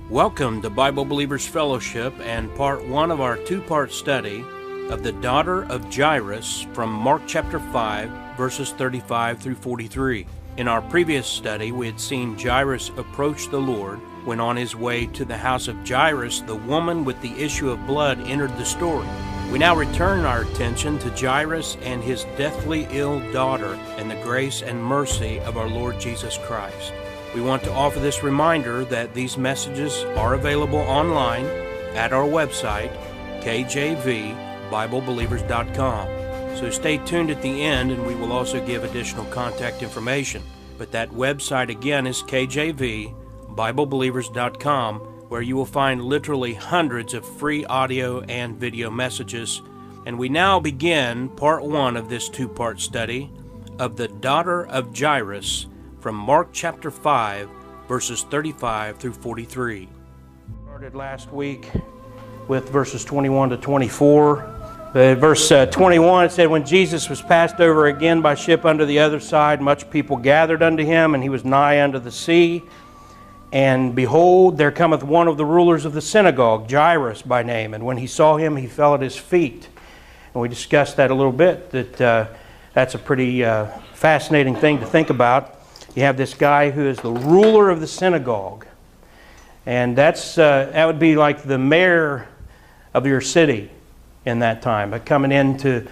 Welcome to Bible Believers Fellowship and part one of our two-part study of the daughter of Jairus from Mark chapter 5, verses 35 through 43. In our previous study, we had seen Jairus approach the Lord when on his way to the house of Jairus, the woman with the issue of blood entered the story. We now return our attention to Jairus and his deathly ill daughter and the grace and mercy of our Lord Jesus Christ. We want to offer this reminder that these messages are available online at our website, kjvbiblebelievers.com. So stay tuned at the end and we will also give additional contact information. But that website again is kjvbiblebelievers.com, where you will find literally hundreds of free audio and video messages. And we now begin part one of this two-part study of the daughter of Jairus from Mark chapter 5, verses 35 through 43. Started last week with verses 21 to 24. Verse 21, it said, "When Jesus was passed over again by ship unto the other side, much people gathered unto him, and he was nigh unto the sea. And behold, there cometh one of the rulers of the synagogue, Jairus by name. And when he saw him, he fell at his feet." And we discussed that a little bit, that's a pretty fascinating thing to think about. You have this guy who is the ruler of the synagogue. And that would be like the mayor of your city in that time, coming into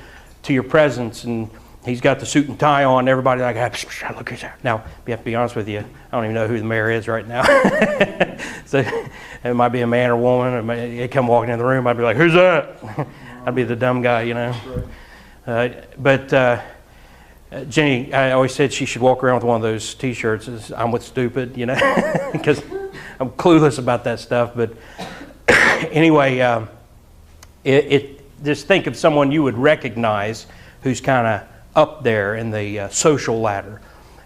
your presence, and he's got the suit and tie on. Everybody like, look at that. Now, you have to be honest with you, I don't even know who the mayor is right now. So it might be a man or woman. They come walking in the room, I'd be like, "Who's that?" I'd be the dumb guy, you know. Jenny, I always said she should walk around with one of those T-shirts. "I'm with stupid," you know, because I'm clueless about that stuff. But anyway, just think of someone you would recognize who's kind of up there in the social ladder.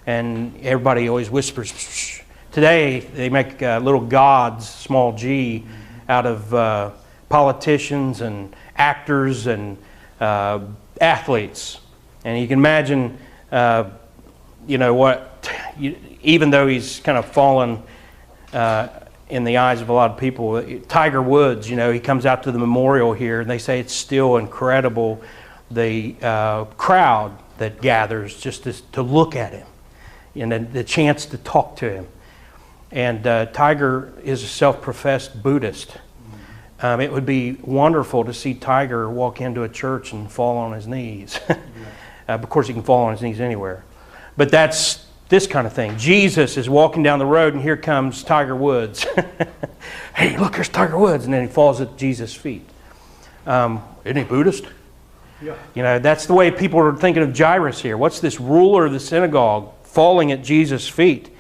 And everybody always whispers. Psh. Today, they make little gods, small g, out of politicians and actors and athletes. And you can imagine, even though he's kind of fallen in the eyes of a lot of people, Tiger Woods, he comes out to the memorial here, and they say it's still incredible, the crowd that gathers just to look at him, and the chance to talk to him. And Tiger is a self-professed Buddhist. It would be wonderful to see Tiger walk into a church and fall on his knees. Of course, he can fall on his knees anywhere. But that's this kind of thing. Jesus is walking down the road, and here comes Tiger Woods. "Hey, look, there's Tiger Woods." And then he falls at Jesus' feet. Isn't he Buddhist? Yeah. That's the way people are thinking of Jairus here. What's this ruler of the synagogue falling at Jesus' feet?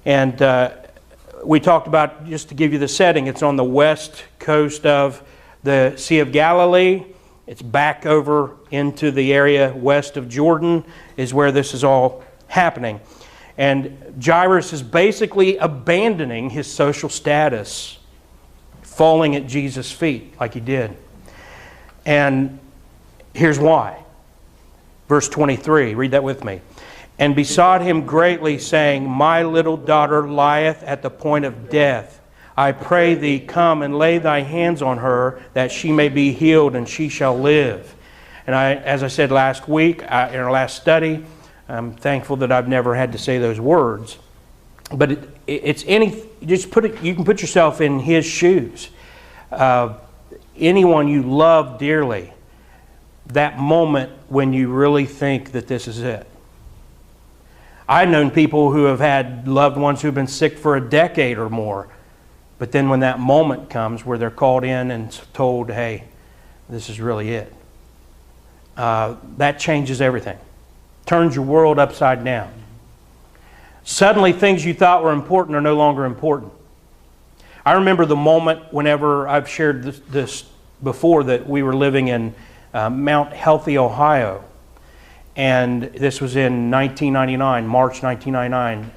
And we talked about, just to give you the setting, it's on the west coast of the Sea of Galilee. It's back over into the area west of Jordan is where this is all happening. And Jairus is basically abandoning his social status, falling at Jesus' feet like he did. And here's why. Verse 23, read that with me. "And besought him greatly, saying, My little daughter lieth at the point of death. I pray thee, come and lay thy hands on her, that she may be healed, and she shall live." And as I said last week, in our last study, I'm thankful that I've never had to say those words. But you can put yourself in his shoes. Anyone you love dearly, that moment when you really think that this is it. I've known people who have had loved ones who've been sick for a decade or more. But then when that moment comes where they're called in and told, "Hey, this is really it," that changes everything. Turns your world upside down. Suddenly things you thought were important are no longer important. I remember the moment whenever I've shared this before, that we were living in Mount Healthy, Ohio. And this was in 1999, March 1999.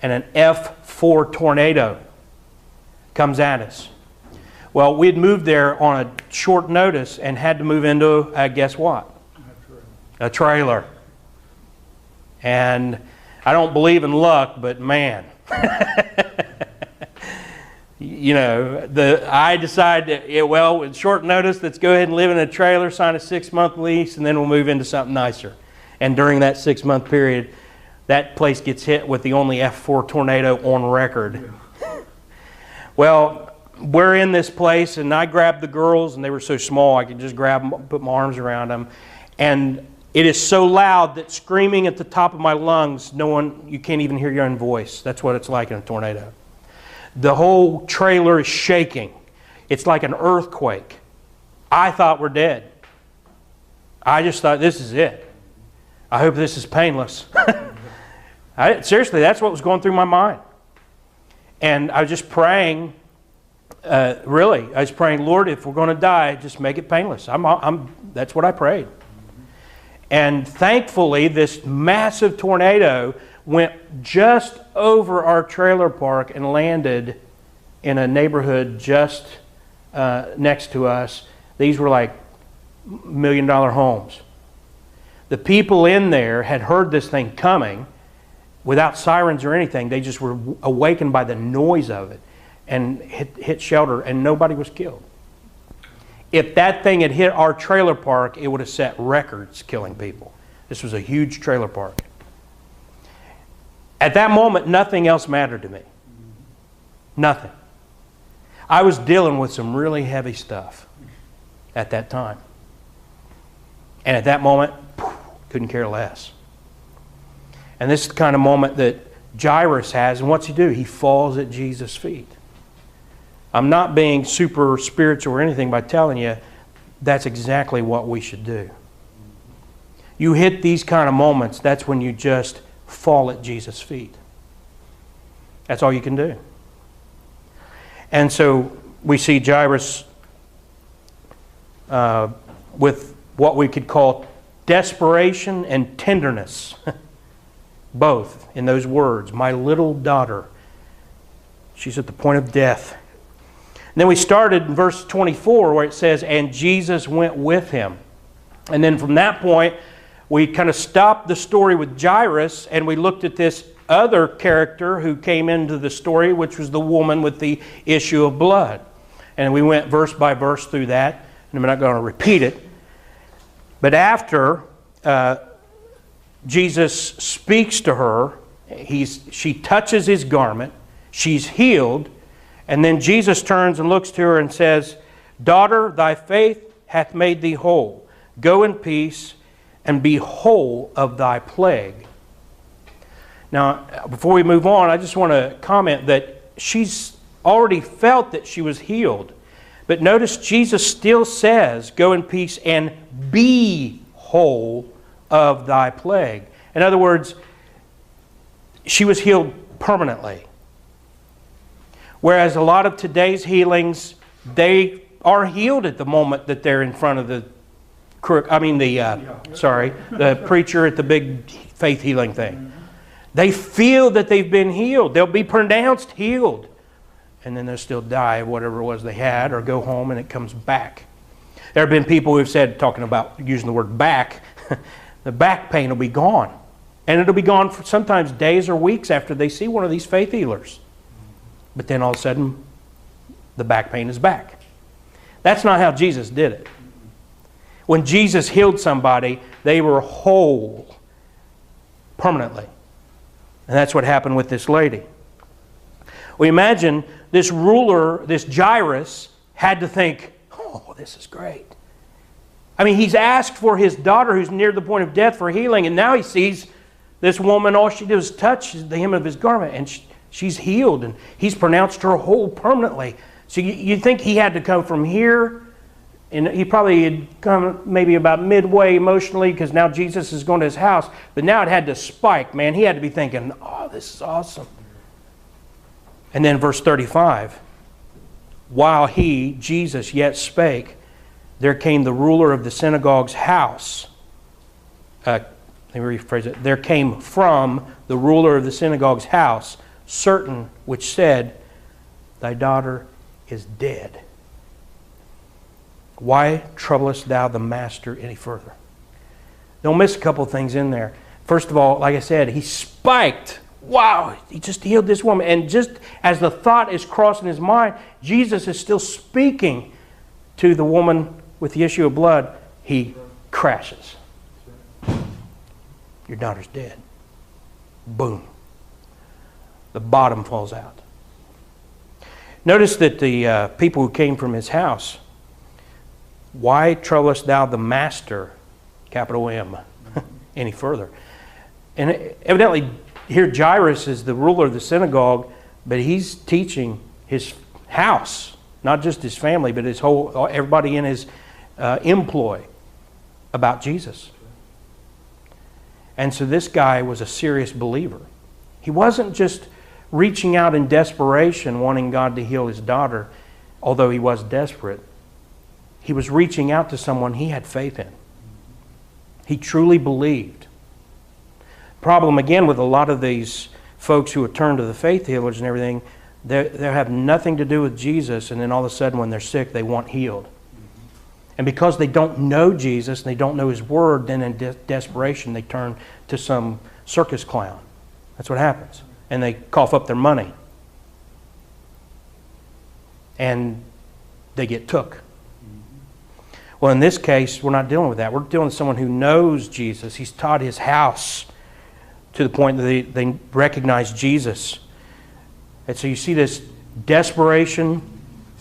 And an F4 tornado comes at us. Well, we had moved there on a short notice and had to move into, guess what? A trailer. And I don't believe in luck, but man, I decided, well, with short notice, let's go ahead and live in a trailer, sign a 6-month lease, and then we'll move into something nicer. And during that 6-month period, that place gets hit with the only F4 tornado on record. Well, we're in this place, and I grabbed the girls, and they were so small I could just grab them, put my arms around them. And it is so loud that screaming at the top of my lungs, you can't even hear your own voice. That's what it's like in a tornado. The whole trailer is shaking. It's like an earthquake. I thought we're dead. I just thought, this is it. I hope this is painless. Seriously, that's what was going through my mind. And I was just praying, I was praying, Lord, if we're going to die, just make it painless. That's what I prayed. And thankfully, this massive tornado went just over our trailer park and landed in a neighborhood just next to us. These were like $1 million homes. The people in there had heard this thing coming without sirens or anything. They just were awakened by the noise of it and hit shelter, and nobody was killed. If that thing had hit our trailer park, it would have set records killing people. This was a huge trailer park. At that moment, nothing else mattered to me. Nothing. I was dealing with some really heavy stuff at that time. And at that moment, couldn't care less. And this is the kind of moment that Jairus has. And what's he do? He falls at Jesus' feet. I'm not being super spiritual or anything by telling you that's exactly what we should do. You hit these kind of moments, that's when you just fall at Jesus' feet. That's all you can do. And so we see Jairus with what we could call desperation and tenderness. Both in those words. My little daughter. She's at the point of death. And then we started in verse 24 where it says, and Jesus went with him. And then from that point, we kind of stopped the story with Jairus and we looked at this other character who came into the story, which was the woman with the issue of blood. And we went verse by verse through that. And I'm not going to repeat it. But after Jesus speaks to her, she touches his garment, she's healed, and then Jesus turns and looks to her and says, daughter, thy faith hath made thee whole. Go in peace and be whole of thy plague. Now, before we move on, I just want to comment that she's already felt that she was healed. But notice Jesus still says, go in peace and be whole of thy plague. In other words, she was healed permanently. Whereas a lot of today's healings, they are healed at the moment that they're in front of the preacher at the big faith healing thing. They feel that they've been healed. They'll be pronounced healed. And then they'll still die of whatever it was they had or go home and it comes back. There have been people who've said, talking about using the word back, the back pain will be gone. And it'll be gone for sometimes days or weeks after they see one of these faith healers. But then all of a sudden, the back pain is back. That's not how Jesus did it. When Jesus healed somebody, they were whole permanently. And that's what happened with this lady. We imagine this ruler, this Jairus, had to think, oh, this is great. I mean, he's asked for his daughter who's near the point of death for healing, and now he sees this woman, all she did was touch the hem of his garment, and she's healed, and he's pronounced her whole permanently. So you think he had to come from here, and he probably had come maybe about midway emotionally because now Jesus is going to his house, but now it had to spike, man. He had to be thinking, oh, this is awesome. And then verse 35, while he, Jesus, yet spake, there came the ruler of the synagogue's house. Let me rephrase it. There came from the ruler of the synagogue's house certain which said, thy daughter is dead. Why troublest thou the master any further? Don't miss a couple of things in there. First of all, like I said, he spiked wow, he just healed this woman. And just as the thought is crossing his mind, Jesus is still speaking to the woman with the issue of blood. He crashes. Your daughter's dead. Boom. The bottom falls out. Notice that the people who came from his house, why troublest thou the master, capital M, any further? And evidently, here Jairus is the ruler of the synagogue, but he's teaching his house, not just his family, but his whole, everybody in his employ about Jesus. And so this guy was a serious believer. He wasn't just reaching out in desperation, wanting God to heal his daughter, although he was desperate. He was reaching out to someone he had faith in. He truly believed. Problem again with a lot of these folks who have turned to the faith healers and everything, they have nothing to do with Jesus, and then all of a sudden when they're sick, they want healed. And because they don't know Jesus and they don't know his word, then in desperation they turn to some circus clown. That's what happens. And they cough up their money. And they get took. Well, in this case, we're not dealing with that. We're dealing with someone who knows Jesus. He's taught his house to the point that they recognize Jesus. And so you see this desperation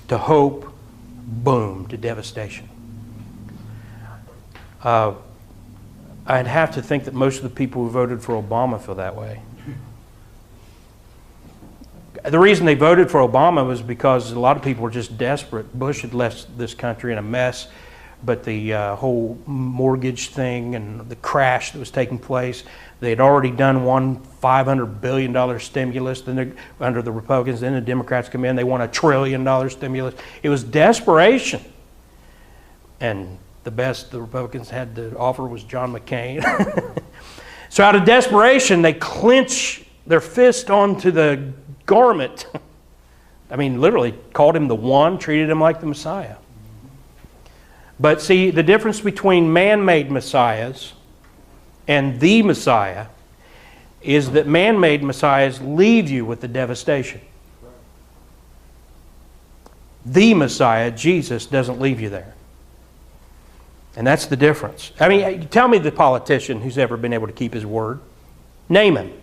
to hope, boom, to devastation. I'd have to think that most of the people who voted for Obama feel that way. The reason they voted for Obama was because a lot of people were just desperate. Bush had left this country in a mess, but the whole mortgage thing and the crash that was taking place, they had already done one $500 billion stimulus then under the Republicans. Then the Democrats come in, they want $1 trillion stimulus. It was desperation. And the best the Republicans had to offer was John McCain. So out of desperation, they clench their fist onto the garment. I mean, literally called him the one, treated him like the Messiah. But see, the difference between man-made messiahs and the Messiah is that man-made messiahs leave you with the devastation. The Messiah, Jesus, doesn't leave you there. And that's the difference. I mean, tell me the politician who's ever been able to keep his word. Name him.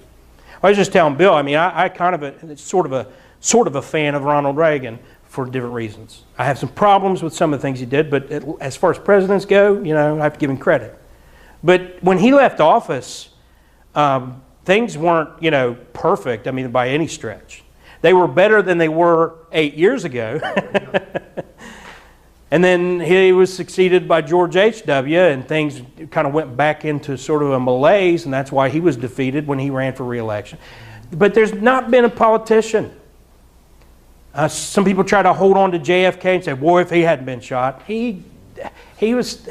I was just telling Bill, I mean, I kind of sort of a fan of Ronald Reagan for different reasons. I have some problems with some of the things he did, but as far as presidents go, you know, I have to give him credit. But when he left office, things weren't, you know, perfect, I mean, by any stretch. They were better than they were 8 years ago. And then he was succeeded by George H.W., and things kind of went back into sort of a malaise, and that's why he was defeated when he ran for re-election. But there's not been a politician. Some people try to hold on to JFK and say, boy, if he hadn't been shot. He was...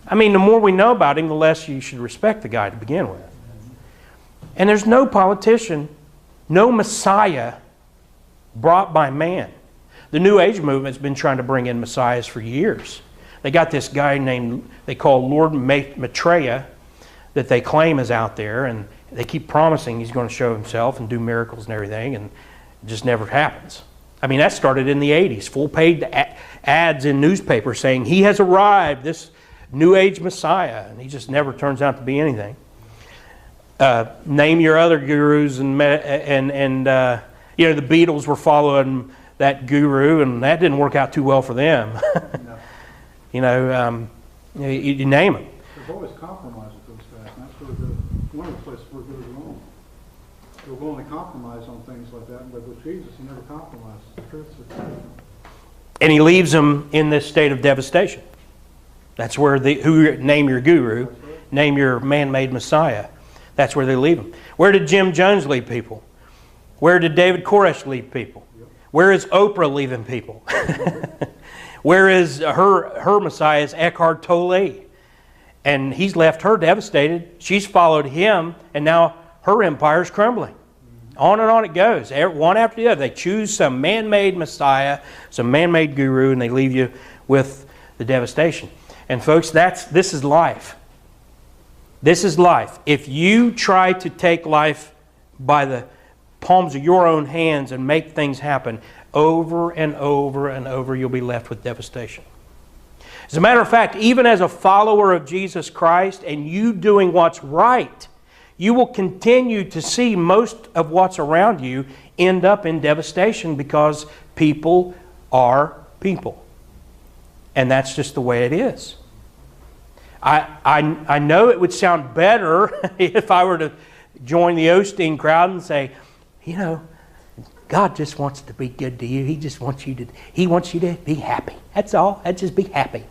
I mean, the more we know about him, the less you should respect the guy to begin with. And there's no politician, no Messiah brought by man. The New Age movement's been trying to bring in messiahs for years. They got this guy named, they call Lord Maitreya, that they claim is out there, and they keep promising he's going to show himself and do miracles and everything, and it just never happens. I mean, that started in the 80s. Full-page ads in newspapers saying, he has arrived, this New Age Messiah, and he just never turns out to be anything. Name your other gurus, and you know, the Beatles were following that guru, and that didn't work out too well for them. No. You know, you name them. There's always compromise with those guys, and that's really one of the places where good is wrong. They're willing to compromise on things like that, but with Jesus, he never compromises. The truth's the truth. And he leaves them in this state of devastation. That's where name your guru, name your man-made Messiah. That's where they leave them. Where did Jim Jones leave people? Where did David Koresh leave people? Where is Oprah leaving people? Where is her Messiah is Eckhart Tolle? And he's left her devastated. She's followed him, and now her empire's crumbling. On and on it goes. One after the other. They choose some man-made Messiah, some man-made guru, and they leave you with the devastation. And folks, this is life. This is life. If you try to take life by the palms of your own hands and make things happen, over and over and over, you'll be left with devastation. As a matter of fact, even as a follower of Jesus Christ and you doing what's right, you will continue to see most of what's around you end up in devastation because people are people. And that's just the way it is. I know it would sound better if I were to join the Osteen crowd and say, you know, God just wants to be good to you. He wants you to be happy. That's all. Just be happy.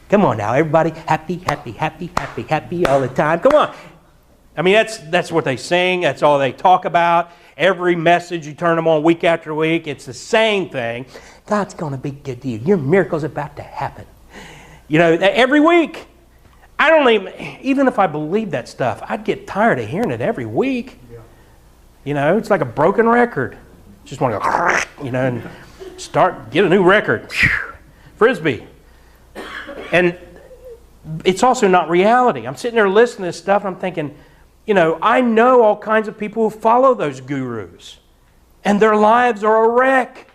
Come on now, everybody. Happy, happy, happy, happy, happy all the time. Come on. I mean, that's what they sing. That's all they talk about. Every message you turn them on week after week, it's the same thing. God's going to be good to you. Your miracle's about to happen. You know, every week. I don't even if I believed that stuff, I'd get tired of hearing it every week. Yeah. You know, it's like a broken record. Just want to go, you know, and get a new record. Frisbee. And it's also not reality. I'm sitting there listening to this stuff and I'm thinking, you know, I know all kinds of people who follow those gurus. And their lives are a wreck.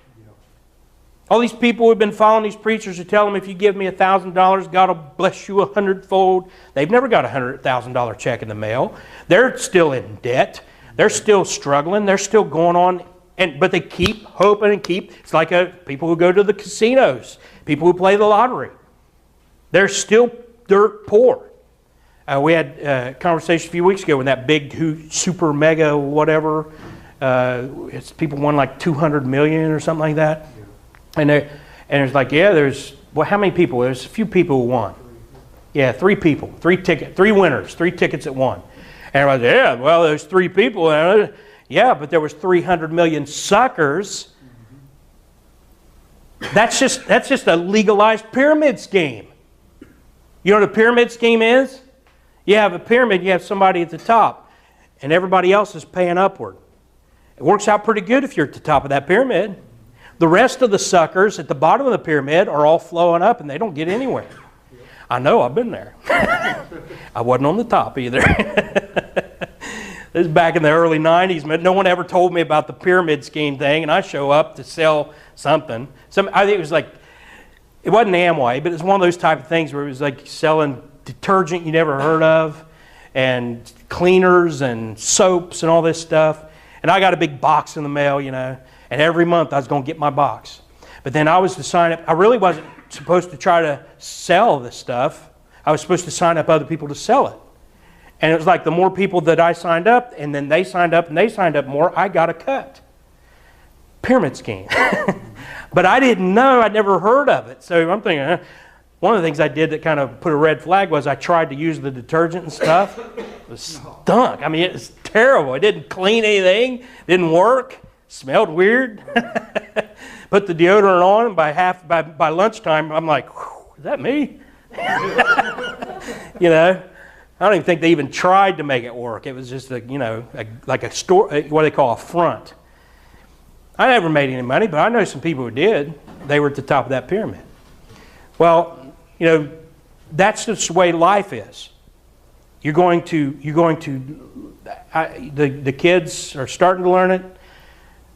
All these people who've been following these preachers who tell them if you give me $1,000, God will bless you 100-fold. They've never got a $100,000 check in the mail. They're still in debt. They're still struggling. They're still going on. But they keep hoping and keep. It's like people who go to the casinos, people who play the lottery. They're still dirt poor. We had a conversation a few weeks ago when that big super mega whatever, it's people won like 200 million or something like that. And it's like, yeah, how many people? There's a few people who won. Yeah, 3 people, 3 winners, 3 tickets that won. And everybody's like, yeah, well, there's 3 people. Yeah, but there was 300 million suckers. That's just a legalized pyramid scheme. You know what a pyramid scheme is? You have a pyramid, you have somebody at the top, and everybody else is paying upward. It works out pretty good if you're at the top of that pyramid. The rest of the suckers at the bottom of the pyramid are all flowing up and they don't get anywhere. I know, I've been there. I wasn't on the top either. This is back in the early 90s. No one ever told me about the pyramid scheme thing, and I show up to sell something. I think it was like, it wasn't Amway, but it's one of those type of things where it was like selling detergent you never heard of, and cleaners and soaps and all this stuff. And I got a big box in the mail, you know. And every month I was going to get my box. But then I was to sign up. I really wasn't supposed to try to sell this stuff. I was supposed to sign up other people to sell it. And it was like the more people that I signed up, and then they signed up and they signed up more, I got a cut. Pyramid scheme. But I didn't know. I'd never heard of it. So I'm thinking, one of the things I did that kind of put a red flag was I tried to use the detergent and stuff. It was stunk. I mean, it was terrible. It didn't clean anything. Didn't work. Smelled weird. Put the deodorant on, and by lunchtime, I'm like, is that me? You know, I don't even think they even tried to make it work. It was just like a store, what they call a front. I never made any money, but I know some people who did. They were at the top of that pyramid. Well, you know, that's just the way life is. The kids are starting to learn it.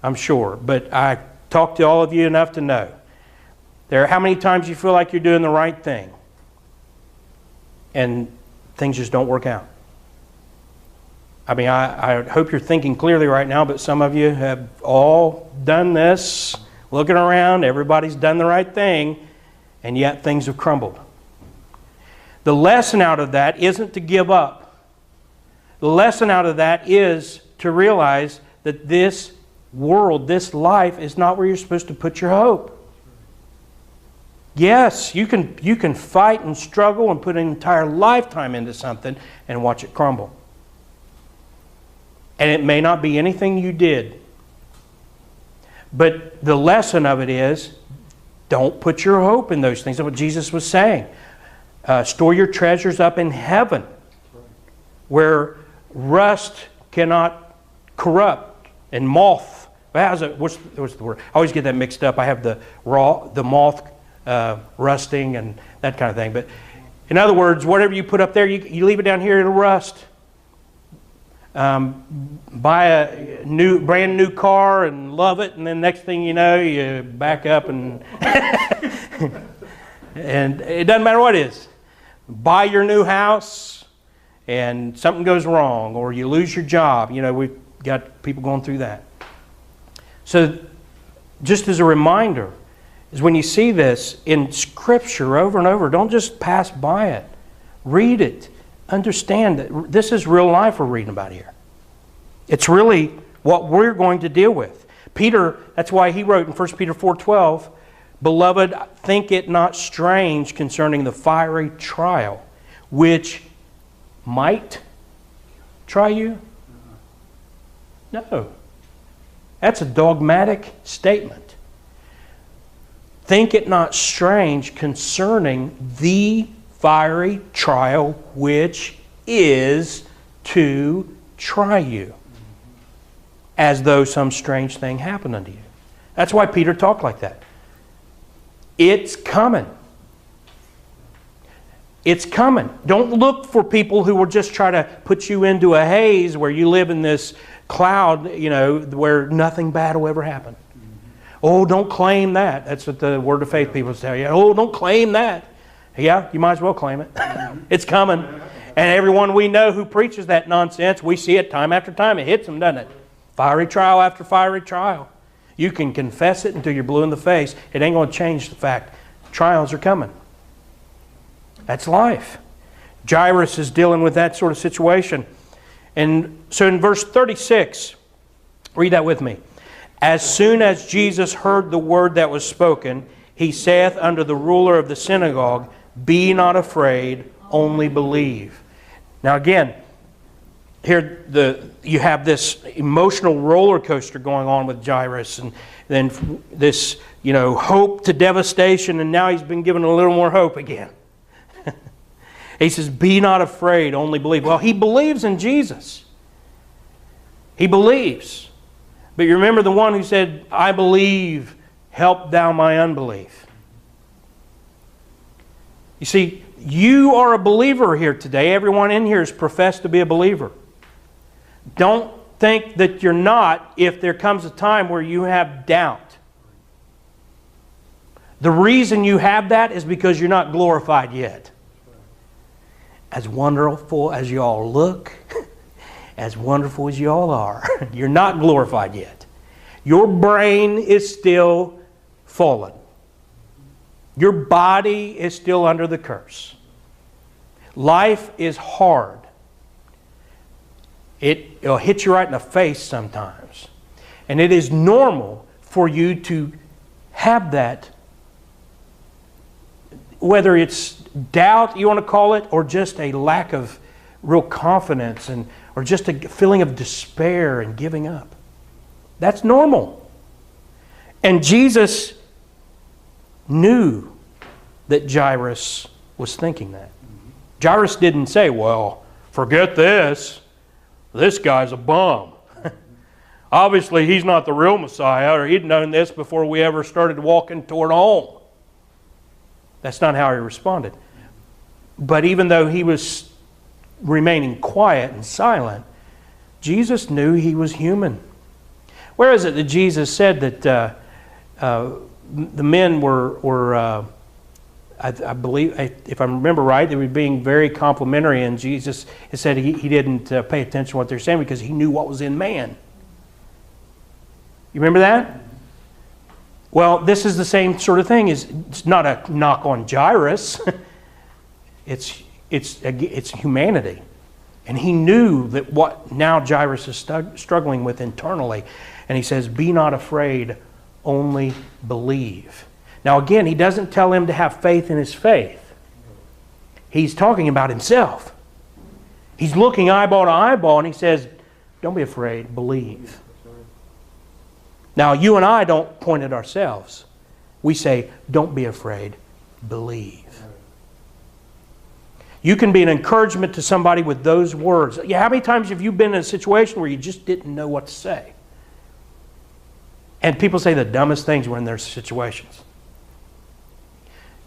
I'm sure, but I talked to all of you enough to know. How many times you feel like you're doing the right thing and things just don't work out? I mean, I hope you're thinking clearly right now, but some of you have all done this, looking around, everybody's done the right thing, and yet things have crumbled. The lesson out of that isn't to give up. The lesson out of that is to realize that this world, this life, is not where you're supposed to put your hope. Yes, you can fight and struggle and put an entire lifetime into something and watch it crumble. And it may not be anything you did. But the lesson of it is, don't put your hope in those things. That's what Jesus was saying. Store your treasures up in heaven, where rust cannot corrupt and moth. What's the word? I always get that mixed up. I have the moth rusting and that kind of thing. But in other words, whatever you put up there, you leave it down here, it'll rust. buy a brand new car and love it, and then next thing you know, you back up and and it doesn't matter what it is. Buy your new house and something goes wrong, or you lose your job. You know, we've got people going through that. So just as a reminder, is when you see this in Scripture over and over, don't just pass by it. Read it. Understand that this is real life we're reading about here. It's really what we're going to deal with. Peter, that's why he wrote in 1 Peter 4:12, "Beloved, think it not strange concerning the fiery trial, which might try you." No. That's a dogmatic statement. Think it not strange concerning the fiery trial which is to try you, as though some strange thing happened unto you. That's why Peter talked like that. It's coming. It's coming. Don't look for people who will just try to put you into a haze where you live in this cloud, you know, where nothing bad will ever happen. Oh, don't claim that. That's what the Word of Faith people tell you. Oh, don't claim that. Yeah, you might as well claim it. It's coming. And everyone we know who preaches that nonsense, we see it time after time. It hits them, doesn't it? Fiery trial after fiery trial. You can confess it until you're blue in the face. It ain't going to change the fact. Trials are coming. That's life. Jairus is dealing with that sort of situation. And so in verse 36, read that with me. As soon as Jesus heard the word that was spoken, he saith unto the ruler of the synagogue, Be not afraid, only believe. Now again, here you have this emotional roller coaster going on with Jairus, and then this, you know, hope to devastation, and now he's been given a little more hope again. He says, Be not afraid, only believe. Well, he believes in Jesus. He believes. But you remember the one who said, I believe, help thou my unbelief. You see, you are a believer here today. Everyone in here is professed to be a believer. Don't think that you're not if there comes a time where you have doubt. The reason you have that is because you're not glorified yet. As wonderful as you all look, as wonderful as you all are, you're not glorified yet. Your brain is still fallen. Your body is still under the curse. Life is hard. It'll hit you right in the face sometimes. And it is normal for you to have that, whether it's doubt, you want to call it, or just a lack of real confidence, or just a feeling of despair and giving up. That's normal. And Jesus knew that Jairus was thinking that. Jairus didn't say, well, forget this. This guy's a bum. Obviously, he's not the real Messiah, or he'd known this before we ever started walking toward home. That's not how he responded. But even though he was remaining quiet and silent, Jesus knew he was human. Where is it that Jesus said that the men were I believe, if I remember right, they were being very complimentary, and Jesus said he didn't pay attention to what they're saying because he knew what was in man. You remember that? Well, this is the same sort of thing. It's not a knock on Jairus. It's humanity. And he knew that what now Jairus is struggling with internally. And he says, Be not afraid, only believe. Now again, he doesn't tell him to have faith in his faith. He's talking about himself. He's looking eyeball to eyeball, and he says, don't be afraid, believe. Now, you and I don't point at ourselves. We say, don't be afraid, believe. You can be an encouragement to somebody with those words. Yeah, how many times have you been in a situation where you just didn't know what to say? And people say the dumbest things when there's situations.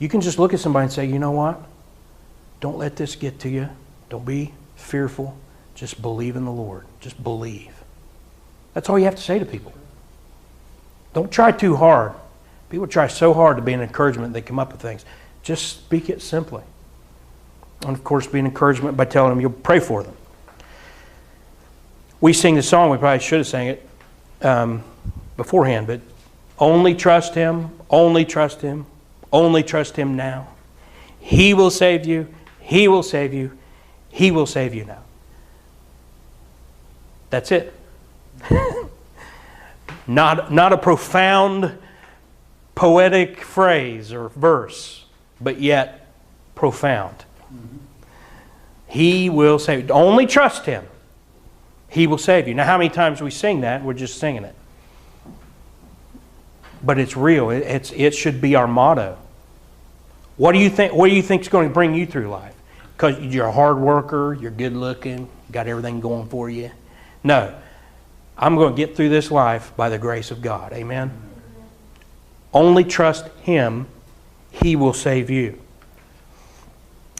You can just look at somebody and say, you know what? Don't let this get to you. Don't be fearful. Just believe in the Lord. Just believe. That's all you have to say to people. Don't try too hard. People try so hard to be an encouragement, they come up with things. Just speak it simply. And of course, be an encouragement by telling them you'll pray for them. We sing the song, we probably should have sang it beforehand, but only trust Him, only trust Him, only trust Him now. He will save you, He will save you, He will save you now. That's it. Not a profound poetic phrase or verse, but yet profound. He will save you. Only trust Him. He will save you. Now, how many times we sing that? We're just singing it. But it's real. It should be our motto. What do you think? What do you think is going to bring you through life? Because you're a hard worker, you're good looking, got everything going for you. No. I'm going to get through this life by the grace of God. Amen? Only trust Him. He will save you.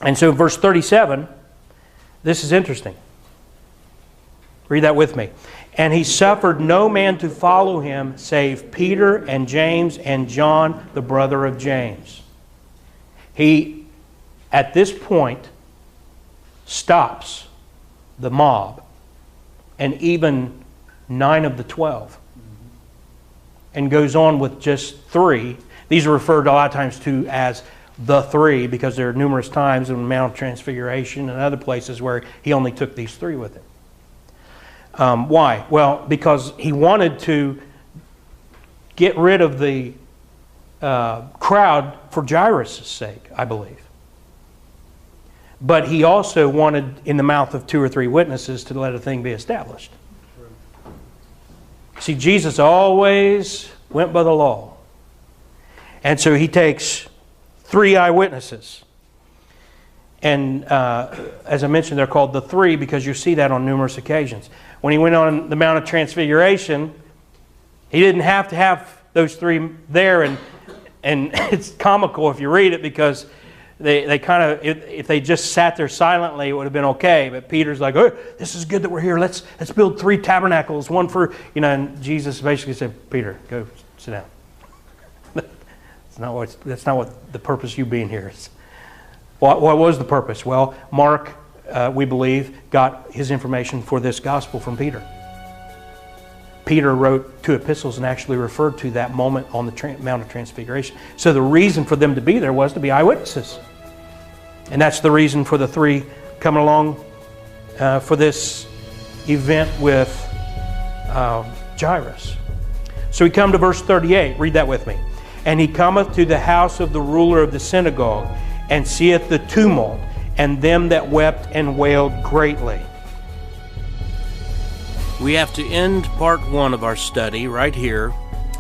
And so verse 37, this is interesting. Read that with me. And He suffered no man to follow Him save Peter and James and John, the brother of James. He, at this point, stops the mob and even 9 of the 12 and goes on with just 3. These are referred a lot of times to as the 3 because there are numerous times in the Mount of Transfiguration and other places where He only took these 3 with Him. Why? Well, because He wanted to get rid of the crowd for Jairus' sake, I believe. But He also wanted, in the mouth of 2 or 3 witnesses, to let a thing be established. See, Jesus always went by the law. And so He takes 3 eyewitnesses. And as I mentioned, they're called the 3 because you see that on numerous occasions. When He went on the Mount of Transfiguration, He didn't have to have those 3 there. And it's comical if you read it because they kind of, if they just sat there silently, it would have been okay. But Peter's like, oh, this is good that we're here. Let's build 3 tabernacles, one for, and Jesus basically said, Peter, go sit down. That's not what the purpose of you being here is. What was the purpose? Well, Mark, we believe, got his information for this gospel from Peter. Peter wrote 2 epistles and actually referred to that moment on the Mount of Transfiguration. So the reason for them to be there was to be eyewitnesses. And that's the reason for the 3 coming along for this event with Jairus. So we come to verse 38. Read that with me. And he cometh to the house of the ruler of the synagogue, and seeth the tumult, and them that wept and wailed greatly. We have to end part 1 of our study right here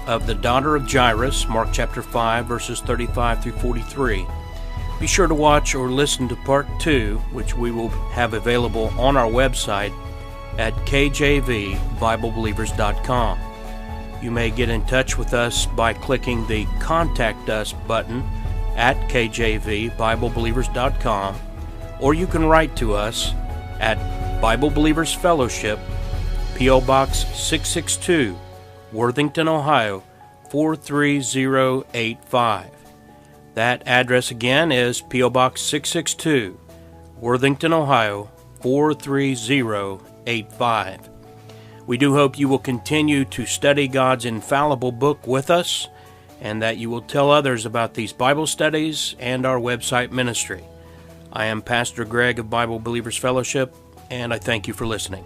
of the daughter of Jairus, Mark chapter 5, verses 35 through 43. Be sure to watch or listen to part 2, which we will have available on our website at kjvbiblebelievers.com. You may get in touch with us by clicking the Contact Us button at kjvbiblebelievers.com, or you can write to us at Bible Believers Fellowship, P.O. Box 662, Worthington, Ohio 43085. That address again is P.O. Box 662, Worthington, Ohio 43085. We do hope you will continue to study God's infallible book with us, and that you will tell others about these Bible studies and our website ministry. I am Pastor Greg of Bible Believers Fellowship, and I thank you for listening.